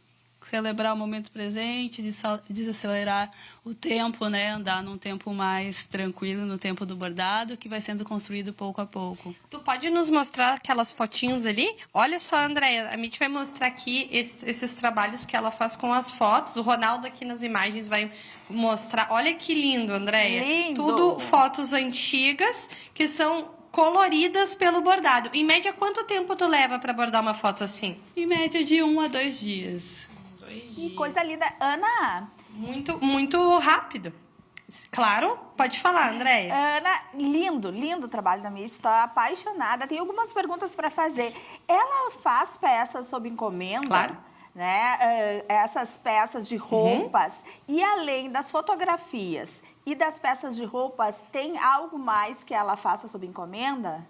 celebrar o momento presente, desacelerar o tempo, né? Andar num tempo mais tranquilo, no tempo do bordado, que vai sendo construído pouco a pouco. Tu pode nos mostrar aquelas fotinhos ali? Olha só, Andréia, a Mitty vai mostrar aqui esses trabalhos que ela faz com as fotos. O Ronaldo aqui nas imagens vai mostrar. Olha que lindo, Andréia. Lindo! Tudo fotos antigas que são coloridas pelo bordado. Em média, quanto tempo tu leva para bordar uma foto assim? Em média de 1 a 2 dias. Que coisa linda. Ana, Muito rápido. Claro, pode falar, Andréia. Ana, lindo, lindo o trabalho da Mitty, estou apaixonada. Tenho algumas perguntas para fazer. Ela faz peças sob encomenda? Claro. Né? Essas peças de roupas. E além das fotografias e das peças de roupas, tem algo mais que ela faça sob encomenda?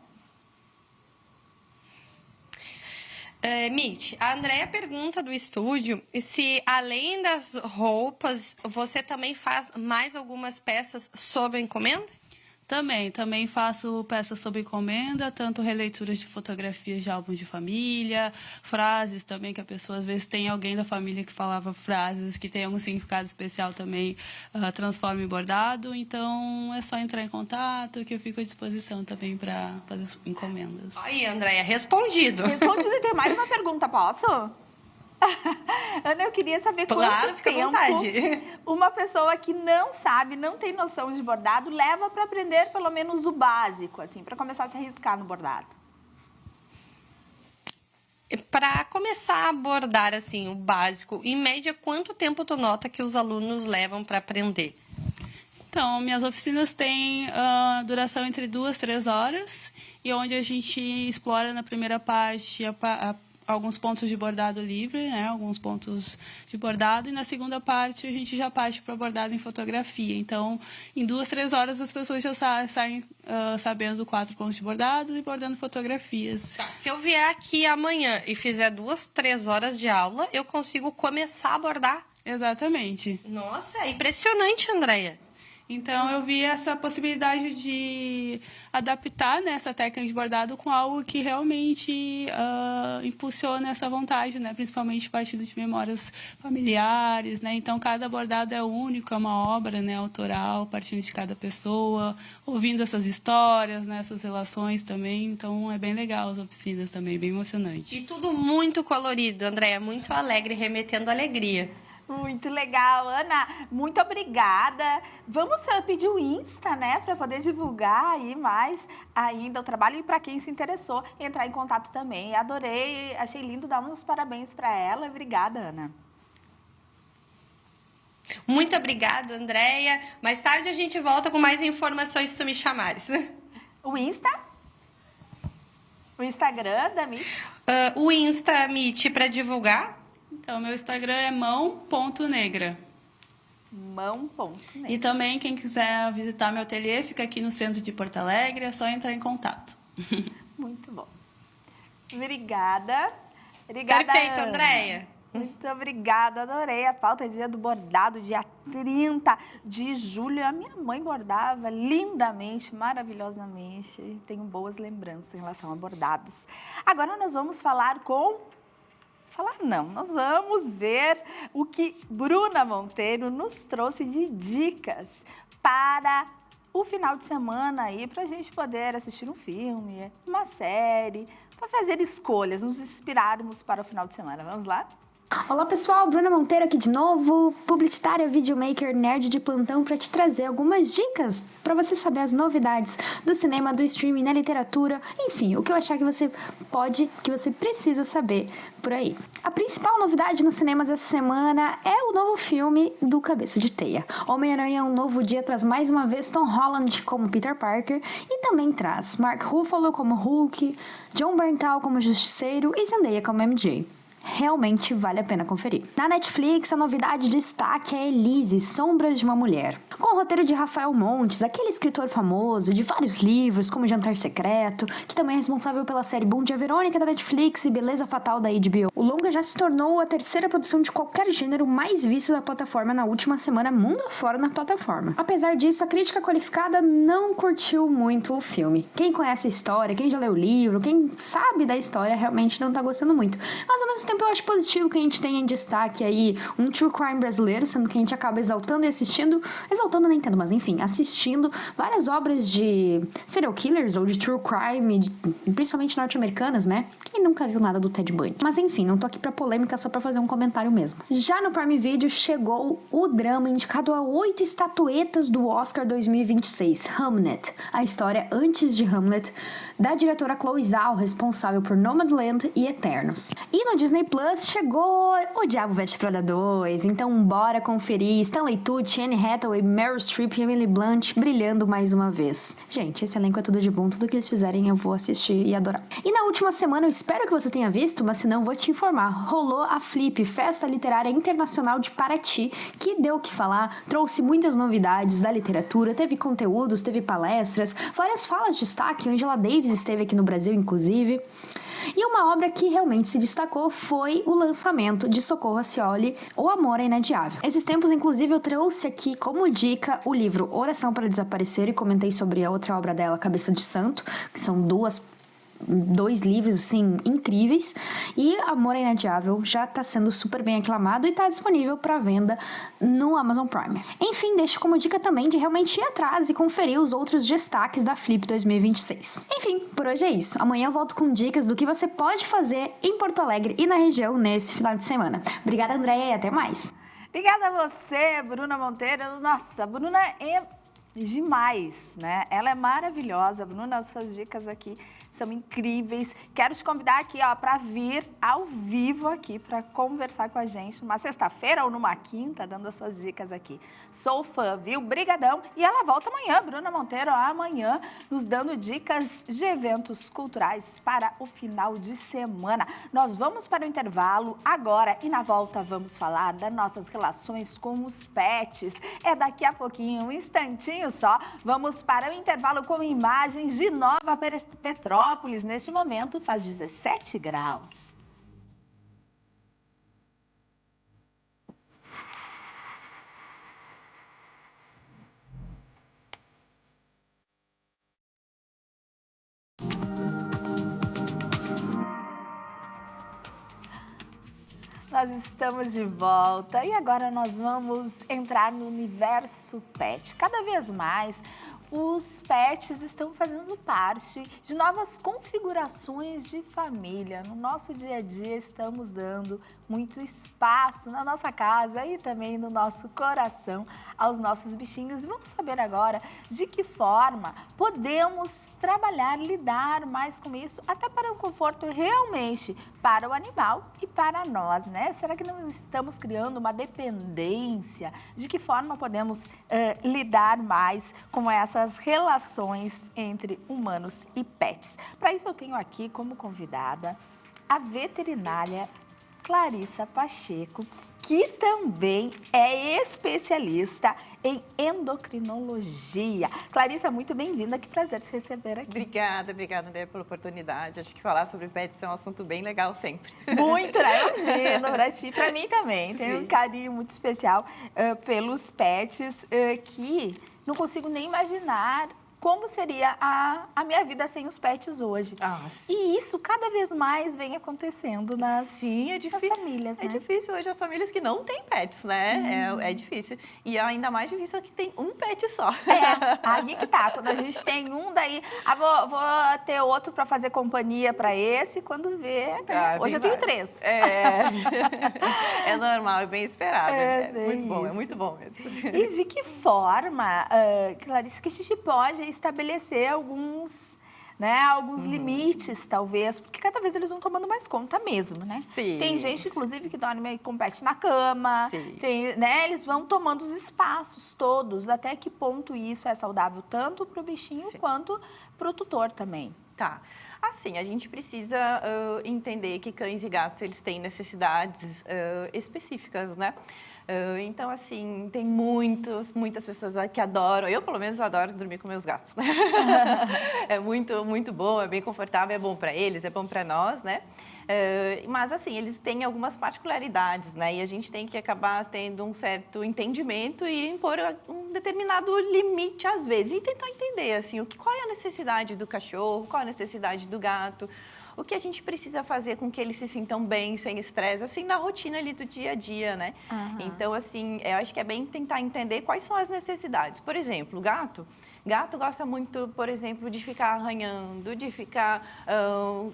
Mitty, a Andréia pergunta do estúdio se, além das roupas, você também faz mais algumas peças sob encomenda? Também faço peças sob encomenda, tanto releituras de fotografias de álbuns de família, frases também, que a pessoa às vezes tem alguém da família que falava frases que tem algum significado especial também, transforma em bordado. Então é só entrar em contato que eu fico à disposição também para fazer encomendas. Aí, Andréia, respondido. Respondido, e tem mais uma pergunta, posso? Ana, eu queria saber Claro, quanto fica à tempo vontade. uma pessoa que não sabe, não tem noção de bordado, leva para aprender pelo menos o básico, assim, para começar a se arriscar no bordado. Para começar a bordar assim, o básico, em média, quanto tempo tu nota que os alunos levam para aprender? Então, minhas oficinas têm duração entre 2 a 3 horas, e onde a gente explora na primeira parte alguns pontos de bordado livre, né? Alguns pontos de bordado, e na segunda parte a gente já parte para bordado em fotografia. Então, em 2 a 3 horas as pessoas já saem sabendo 4 pontos de bordado e bordando fotografias. Tá, se eu vier aqui amanhã e fizer 2, 3 horas de aula, eu consigo começar a bordar? Exatamente. Nossa, é impressionante, Andréia. Então, eu vi essa possibilidade de adaptar, né, essa técnica de bordado com algo que realmente impulsiona essa vontade, né, principalmente partindo de memórias familiares, né? Então, cada bordado é único, é uma obra, né, autoral, partindo de cada pessoa, ouvindo essas histórias, né, essas relações também. Então, é bem legal as oficinas também, bem emocionante. E tudo muito colorido, Andréia, muito alegre, remetendo alegria. Muito legal, Ana. Muito obrigada. Vamos pedir o Insta, né, para poder divulgar aí mais ainda o trabalho e para quem se interessou entrar em contato também. Adorei, achei lindo, dar uns parabéns para ela. Obrigada, Ana. Muito obrigada, Andréia. Mais tarde a gente volta com mais informações se tu me chamares. O Insta? O Instagram da Mitty? O Insta, Mitty, para divulgar? Então, meu Instagram é mão.negra. Mão.negra. E também, quem quiser visitar meu ateliê, fica aqui no centro de Porto Alegre, é só entrar em contato. Muito bom. Obrigada. Obrigada, Perfeito, Ana. Andréia. Muito obrigada, adorei a pauta. É dia do bordado, dia 30 de julho. A minha mãe bordava lindamente, maravilhosamente. Tenho boas lembranças em relação a bordados. Agora nós vamos falar nós vamos ver o que Bruna Monteiro nos trouxe de dicas para o final de semana aí, para a gente poder assistir um filme, uma série, para fazer escolhas, nos inspirarmos para o final de semana. Vamos lá? Olá pessoal, Bruna Monteiro aqui de novo, publicitária, videomaker, nerd de plantão para te trazer algumas dicas para você saber as novidades do cinema, do streaming, da literatura, enfim, o que eu achar que você precisa saber por aí. A principal novidade nos cinemas essa semana é o novo filme do Cabeça de Teia. Homem-Aranha Um Novo Dia traz mais uma vez Tom Holland como Peter Parker e também traz Mark Ruffalo como Hulk, Jon Bernthal como Justiceiro e Zendaya como MJ. Realmente vale a pena conferir. Na Netflix, a novidade de destaque é Elise, Sombras de uma Mulher. Com o roteiro de Rafael Montes, aquele escritor famoso de vários livros, como Jantar Secreto, que também é responsável pela série Bom Dia Verônica da Netflix e Beleza Fatal da HBO. O longa já se tornou a terceira produção de qualquer gênero mais vista da plataforma na última semana, mundo afora na plataforma. Apesar disso, a crítica qualificada não curtiu muito o filme. Quem conhece a história, quem já leu o livro, quem sabe da história, realmente não tá gostando muito. Mas ao mesmo tempo eu acho positivo que a gente tenha em destaque aí um true crime brasileiro, sendo que a gente acaba exaltando e assistindo, exaltando nem entendo, mas enfim, assistindo várias obras de serial killers ou de true crime, principalmente norte-americanas, né? Quem nunca viu nada do Ted Bundy? Mas enfim, não tô aqui pra polêmica, só pra fazer um comentário mesmo. Já no Prime Video chegou o drama indicado a 8 estatuetas do Oscar 2026, Hamnet, a história antes de Hamlet, da diretora Chloe Zhao, responsável por Nomadland e Eternos. E no Disney Plus chegou O Diabo Veste Prada 2, então bora conferir Stanley Tucci, Anne Hathaway, Meryl Streep e Emily Blunt brilhando mais uma vez. Gente, esse elenco é tudo de bom, tudo que eles fizerem eu vou assistir e adorar. E na última semana, eu espero que você tenha visto, mas se não, vou te informar, rolou a Flip, Festa Literária Internacional de Paraty, que deu o que falar, trouxe muitas novidades da literatura, teve conteúdos, teve palestras, várias falas de destaque, Angela Davis esteve aqui no Brasil, inclusive. E uma obra que realmente se destacou foi o lançamento de Socorro Acioli, O Amor é Inadiável. Esses tempos, inclusive, eu trouxe aqui como dica o livro Oração para Desaparecer e comentei sobre a outra obra dela, Cabeça de Santo, que são dois livros, assim, incríveis. E Amor é Inadiável já está sendo super bem aclamado e está disponível para venda no Amazon Prime. Enfim, deixo como dica também de realmente ir atrás e conferir os outros destaques da Flip 2026. Enfim, por hoje é isso. Amanhã eu volto com dicas do que você pode fazer em Porto Alegre e na região nesse final de semana. Obrigada, Andréia, e até mais. Obrigada a você, Bruna Monteiro. Nossa, a Bruna é demais, né? Ela é maravilhosa. Bruna, as suas dicas aqui são incríveis. Quero te convidar aqui, ó, para vir ao vivo aqui para conversar com a gente numa sexta-feira ou numa quinta, dando as suas dicas aqui. Sou fã, viu? Brigadão. E ela volta amanhã, Bruna Monteiro, amanhã, nos dando dicas de eventos culturais para o final de semana. Nós vamos para o intervalo agora e na volta vamos falar das nossas relações com os pets. É daqui a pouquinho, um instantinho só. Vamos para o intervalo com imagens de Nova Petrópolis. Neste momento faz 17 graus. Nós estamos de volta e agora nós vamos entrar no universo pet. Cada vez mais os pets estão fazendo parte de novas configurações de família. No nosso dia a dia estamos dando muito espaço na nossa casa e também no nosso coração aos nossos bichinhos. Vamos saber agora de que forma podemos trabalhar, lidar mais com isso, até para um conforto realmente para o animal e para nós, né? Será que não estamos criando uma dependência? De que forma podemos lidar mais com essas relações entre humanos e pets? Para isso eu tenho aqui como convidada a veterinária Clarissa Pacheco, que também é especialista em endocrinologia. Clarissa, muito bem-vinda, que prazer te receber aqui. Obrigada, André, pela oportunidade. Acho que falar sobre pets é um assunto bem legal sempre. Muito, né? Imagino, pra ti, pra mim também. Tenho um carinho muito especial pelos pets, que não consigo nem imaginar como seria a minha vida sem os pets hoje. E isso cada vez mais vem acontecendo nas famílias, né? É difícil hoje as famílias que não têm pets, né? É difícil. E ainda mais difícil que tem um pet só. Aí que tá. Quando a gente tem um, daí vou ter outro para fazer companhia para esse. Quando vê, hoje eu tenho 3. É normal, é bem esperado. É muito bom mesmo. E de que forma, Clarissa, que a gente pode estabelecer alguns limites, talvez, porque cada vez eles vão tomando mais conta mesmo, né? Sim. Tem gente, inclusive, que dorme com pet na cama, eles vão tomando os espaços todos. Até que ponto isso é saudável, tanto para o bichinho quanto para o tutor também? Tá. Assim, a gente precisa entender que cães e gatos, eles têm necessidades específicas, né? Então, assim, tem muitas pessoas que adoram, eu pelo menos adoro dormir com meus gatos, né? É muito bom, é bem confortável, é bom para eles, é bom para nós, né? Mas, assim, eles têm algumas particularidades, né? E a gente tem que acabar tendo um certo entendimento e impor um determinado limite, às vezes, e tentar entender, assim, qual é a necessidade do cachorro, qual é a necessidade do gato, o que a gente precisa fazer com que eles se sintam bem, sem estresse, assim, na rotina ali do dia a dia, né? Então, assim, eu acho que é bem tentar entender quais são as necessidades. Por exemplo, gato gosta muito, por exemplo, de ficar arranhando, de ficar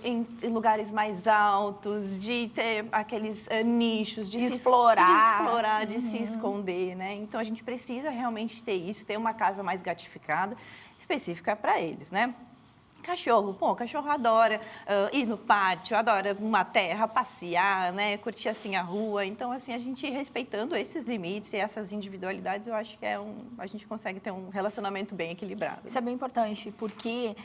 em lugares mais altos, de ter aqueles nichos, de explorar, de se esconder, né? Então, a gente precisa realmente ter isso, ter uma casa mais gatificada, específica para eles, né? Cachorro, o cachorro adora ir no pátio, adora uma terra, passear, né, curtir assim a rua. Então, assim, a gente respeitando esses limites e essas individualidades, eu acho que a gente consegue ter um relacionamento bem equilibrado. Isso é bem importante, porque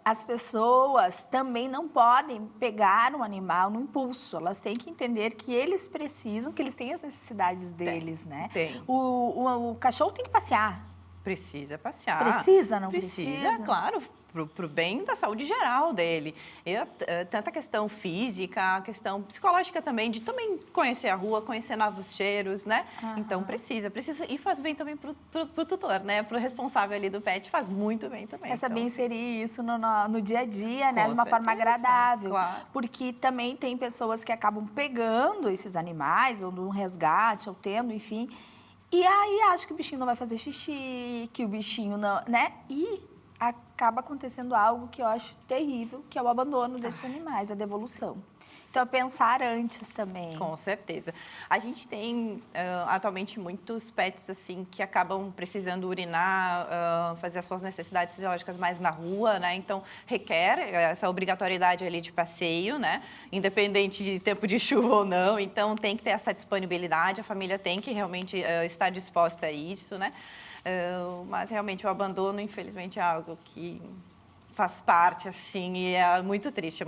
as pessoas também não podem pegar um animal no impulso. Elas têm que entender que eles precisam, que eles têm as necessidades deles, né? Tem. O cachorro tem que passear. Precisa passear. Precisa, não precisa? Precisa, claro. Para o bem da saúde geral dele. Tanto a questão física, a questão psicológica também, de também conhecer a rua, conhecer novos cheiros, né? Então, precisa. E faz bem também para o tutor, né? Para o responsável ali do pet, faz muito bem também. Saber inserir isso no dia a dia, né? De uma forma agradável. Claro. Porque também tem pessoas que acabam pegando esses animais, ou num resgate, ou tendo, enfim. E aí acho que o bichinho não vai fazer xixi, que o bichinho não, né? E acaba acontecendo algo que eu acho terrível, que é o abandono desses animais, a devolução. Então, pensar antes também. Com certeza. A gente tem, atualmente, muitos pets, assim, que acabam precisando urinar, fazer as suas necessidades fisiológicas mais na rua, né? Então, requer essa obrigatoriedade ali de passeio, né? Independente de tempo de chuva ou não. Então, tem que ter essa disponibilidade, a família tem que realmente estar disposta a isso, né? Mas, realmente, o abandono, infelizmente, é algo que faz parte, assim, e é muito triste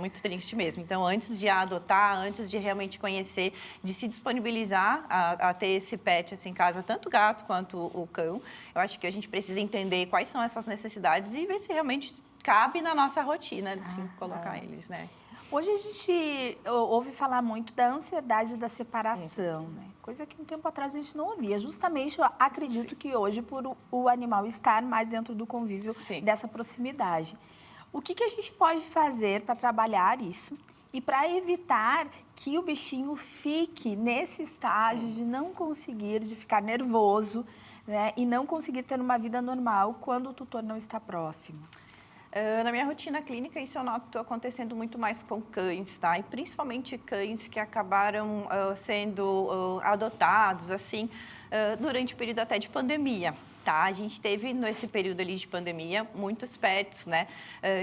mesmo. Então, antes de adotar, antes de realmente conhecer, de se disponibilizar a ter esse pet assim, em casa, tanto o gato quanto o cão, eu acho que a gente precisa entender quais são essas necessidades e ver se realmente cabe na nossa rotina de se colocar eles, né? Hoje a gente ouve falar muito da ansiedade da separação, né? Coisa que um tempo atrás a gente não ouvia. Justamente, eu acredito que hoje, por o animal estar mais dentro do convívio dessa proximidade. O que a gente pode fazer para trabalhar isso e para evitar que o bichinho fique nesse estágio de não conseguir, de ficar nervoso, né? E não conseguir ter uma vida normal quando o tutor não está próximo? Na minha rotina clínica, isso eu noto acontecendo muito mais com cães, tá? E principalmente cães que acabaram sendo adotados, assim, durante o período até de pandemia. Tá, a gente teve nesse período ali de pandemia muitos pets, né,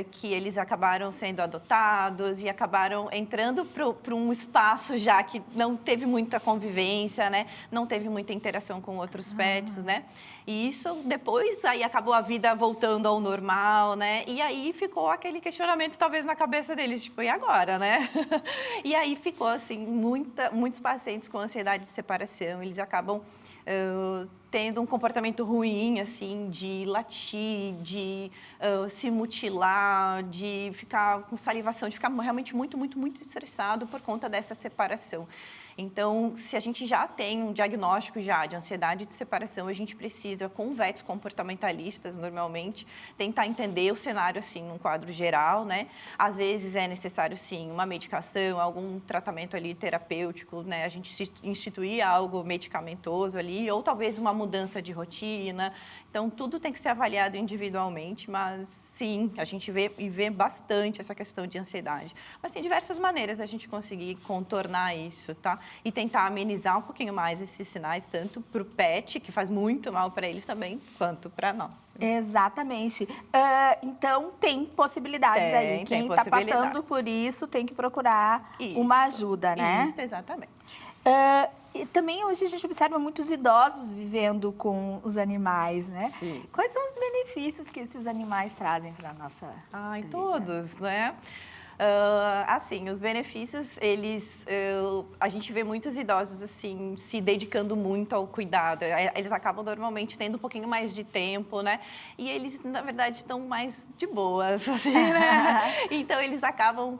que eles acabaram sendo adotados e acabaram entrando para um espaço já que não teve muita convivência, né, não teve muita interação com outros pets, né, e isso depois aí acabou a vida voltando ao normal, né, e aí ficou aquele questionamento talvez na cabeça deles, tipo, e agora, né? E aí ficou assim, muitos pacientes com ansiedade de separação, eles acabam tendo um comportamento ruim, assim, de latir, de se mutilar, de ficar com salivação, de ficar realmente muito estressado por conta dessa separação. Então, se a gente já tem um diagnóstico já de ansiedade de separação, a gente precisa, com vets comportamentalistas, normalmente, tentar entender o cenário, assim, num quadro geral, né? Às vezes é necessário, sim, uma medicação, algum tratamento ali terapêutico, né? A gente instituir algo medicamentoso ali, ou talvez uma mudança de rotina. Então, tudo tem que ser avaliado individualmente, mas, sim, a gente vê bastante essa questão de ansiedade. Mas tem diversas maneiras da gente conseguir contornar isso, tá? E tentar amenizar um pouquinho mais esses sinais, tanto para o pet, que faz muito mal para eles também, quanto para nós. Exatamente. Então, tem possibilidades aí. Quem está passando por isso tem que procurar uma ajuda, né? Isso, exatamente. E também hoje a gente observa muitos idosos vivendo com os animais, né? Sim. Quais são os benefícios que esses animais trazem para a nossa vida? Todos, né? Assim, os benefícios, a gente vê muitos idosos, assim, se dedicando muito ao cuidado. Eles acabam, normalmente, tendo um pouquinho mais de tempo, né? E eles, na verdade, estão mais de boas, assim, né? Então, eles acabam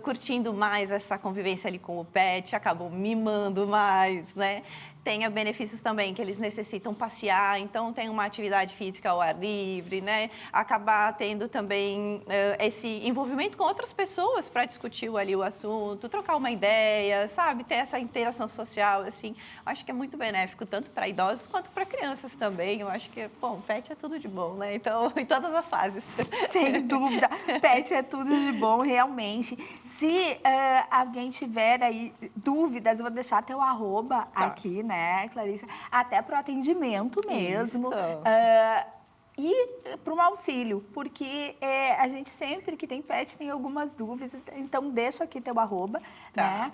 curtindo mais essa convivência ali com o pet, acabam mimando mais, né? Tem benefícios também que eles necessitam passear, então tem uma atividade física ao ar livre, né? Acabar tendo também esse envolvimento com outras pessoas para discutir ali o assunto, trocar uma ideia, sabe? Ter essa interação social, assim. Acho que é muito benéfico, tanto para idosos quanto para crianças também. Eu acho que, bom, pet é tudo de bom, né? Então, em todas as fases. Sem dúvida, pet é tudo de bom, realmente. Se alguém tiver aí dúvidas, eu vou deixar teu arroba aqui, né, Clarissa? Até para o atendimento mesmo. E para um auxílio, porque a gente sempre que tem pet tem algumas dúvidas, então deixa aqui teu arroba, né?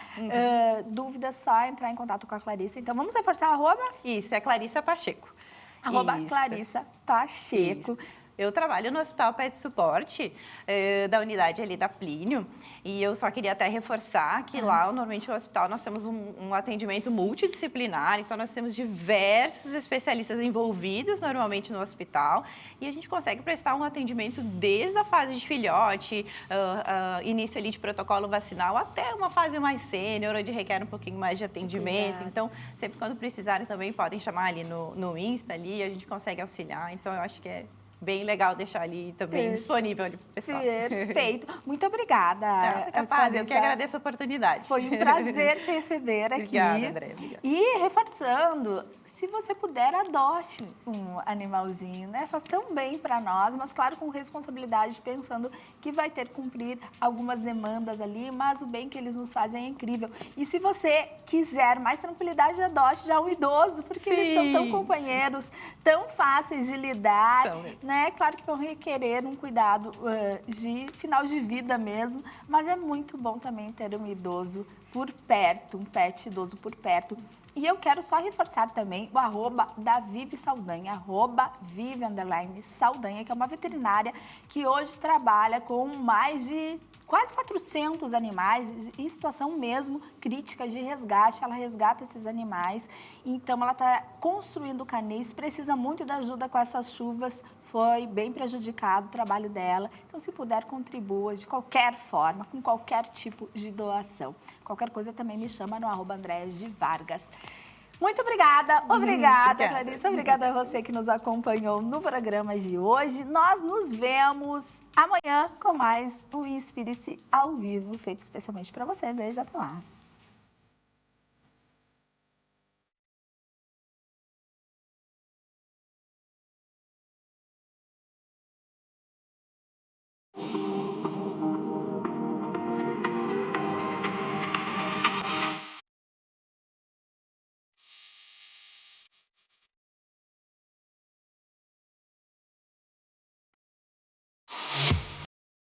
Dúvidas, só entrar em contato com a Clarissa. Então, vamos reforçar o arroba? Isso, é Clarissa Pacheco. Arroba Clarissa Pacheco. Isso. Eu trabalho no Hospital Pet Suporte, da unidade ali da Plínio, e eu só queria até reforçar que lá, normalmente, no hospital, nós temos um atendimento multidisciplinar, então nós temos diversos especialistas envolvidos, normalmente, no hospital, e a gente consegue prestar um atendimento desde a fase de filhote, início ali de protocolo vacinal, até uma fase mais sênior, onde requer um pouquinho mais de atendimento. Então, sempre quando precisarem também, podem chamar ali no Insta, ali, a gente consegue auxiliar. Então, eu acho que é bem legal deixar ali também disponível ali para o pessoal. Perfeito. Muito obrigada. Capaz, eu que agradeço a oportunidade. Foi um prazer te receber aqui. Obrigada, André. Obrigada. E reforçando, se você puder, adote um animalzinho, né? Faz tão bem para nós, mas claro, com responsabilidade, pensando que vai ter que cumprir algumas demandas ali, mas o bem que eles nos fazem é incrível. E se você quiser mais tranquilidade, adote já um idoso, porque eles são tão companheiros, tão fáceis de lidar, né? Claro que vão requerer um cuidado de final de vida mesmo, mas é muito bom também ter um idoso por perto, um pet idoso por perto. E eu quero só reforçar também o arroba da Vive Saldanha, arroba Vive_Saldanha, que é uma veterinária que hoje trabalha com mais de quase 400 animais em situação mesmo crítica de resgate. Ela resgata esses animais, então ela está construindo canis, precisa muito da ajuda com essas chuvas, foi bem prejudicado o trabalho dela. Então, se puder, contribua de qualquer forma, com qualquer tipo de doação. Qualquer coisa também me chama no arroba Andréas de Vargas. Muito obrigada, obrigada, Clarissa. Obrigada a você que nos acompanhou no programa de hoje. Nós nos vemos amanhã com mais um Inspire-se ao vivo, feito especialmente para você. Beijo, até lá.